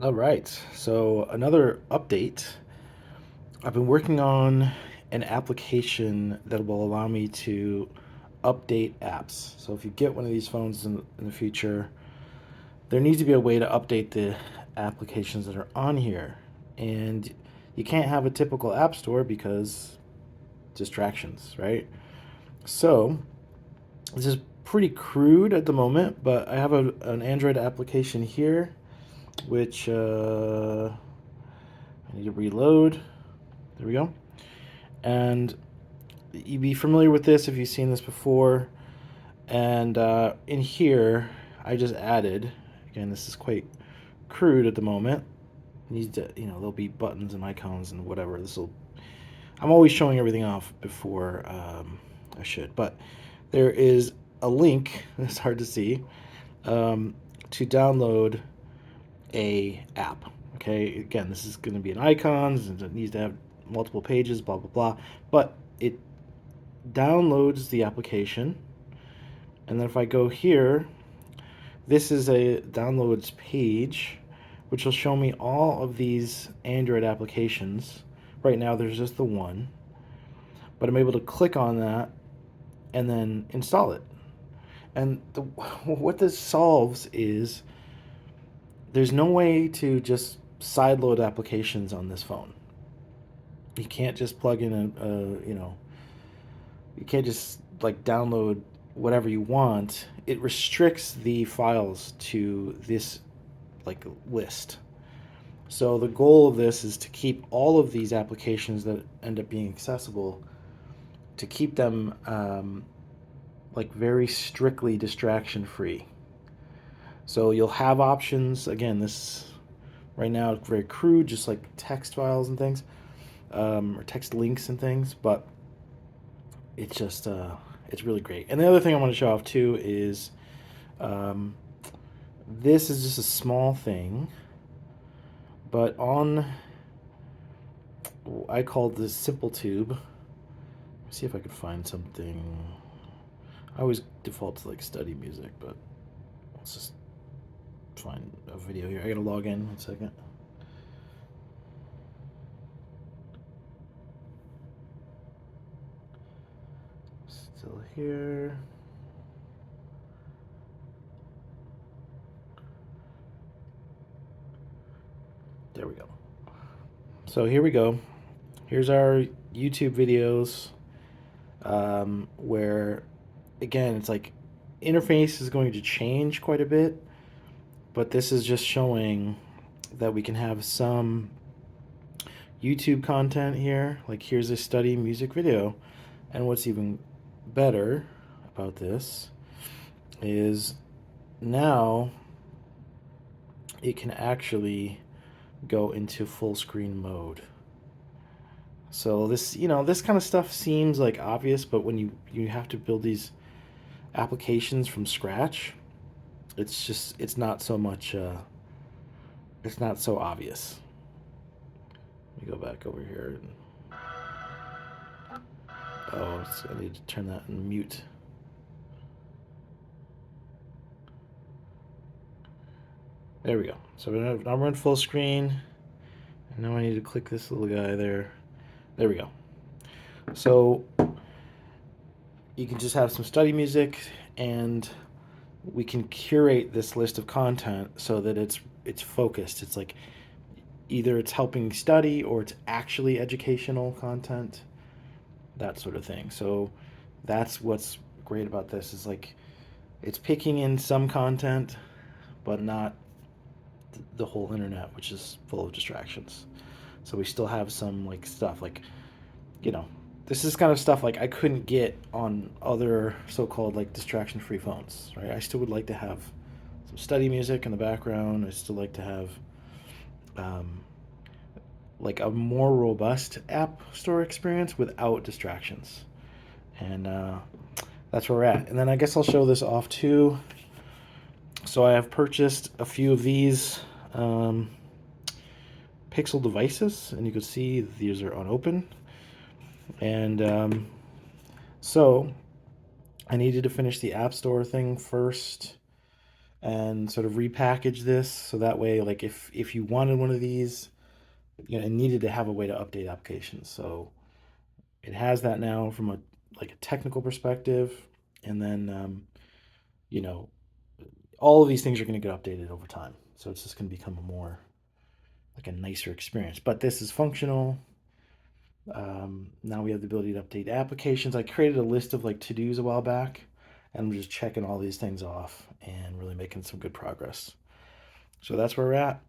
All right. So another update. I've been working on an application that will allow me to update apps. So if you get one of these phones in the future, there needs to be a way to update the applications that are on here. And you can't have a typical app store because distractions, right? So this is pretty crude at the moment, but I have an Android application here, which I need to reload. There we go. And you'd be familiar with this if you've seen this before. And in here, I just added, again, this is quite crude at the moment. Needs to, there'll be buttons and icons and whatever. I'm always showing everything off before I should. But there is a link, it's hard to see, to download a app. Okay, again, this is going to be an icons and it needs to have multiple pages, blah blah blah. But it downloads the application, and then if I go here, this is a downloads page, which will show me all of these Android applications. Right now, there's just the one, but I'm able to click on that and then install it. And what this solves is there's no way to just sideload applications on this phone. You can't just plug in you can't just like download whatever you want. It restricts the files to this like list. So the goal of this is to keep all of these applications that end up being accessible, to keep them like very strictly distraction free. So you'll have options. Again, this right now it's very crude, just like text files and things, or text links and things. But it's just it's really great. And the other thing I want to show off too is um, this is just a small thing, but on I called this Simple Tube. Let's see if I could find something. I always default to like study music, but let's just find a video here. I gotta log in 1 second. Still here. There we go. So here we go. Here's our YouTube videos, where, again, it's like interface is going to change quite a bit, but this is just showing that we can have some YouTube content here. Like here's a study music video, and what's even better about this is now it can actually go into full screen mode. So this kind of stuff seems like obvious, but when you have to build these applications from scratch, it's not so much it's not so obvious. Let me go back over here. I need to turn that in mute. There we go. So now we're in full screen. And now I need to click this little guy there. There we go. So you can just have some study music, and we can curate this list of content so that it's focused. It's like either it's helping study or it's actually educational content, that sort of thing. So that's what's great about this is like it's picking in some content, but not the whole internet, which is full of distractions. So we still have some like stuff like, you know, this is kind of stuff like I couldn't get on other so-called like distraction-free phones, right? I still would like to have some study music in the background. I still like to have um, like a more robust app store experience without distractions, and that's where we're at. And then I guess I'll show this off too. So I have purchased a few of these um, Pixel devices, and you can see these are unopened. And so I needed to finish the App Store thing first. and sort of repackage this so that way, like if you wanted one of these, it needed to have a way to update applications. So it has that now from a like a technical perspective, and then you know all of these things are going to get updated over time. So it's just going to become a more like a nicer experience. But this is functional. Now we have the ability to update applications. I created a list of like to-dos a while back, and I'm just checking all these things off and really making some good progress. So that's where we're at.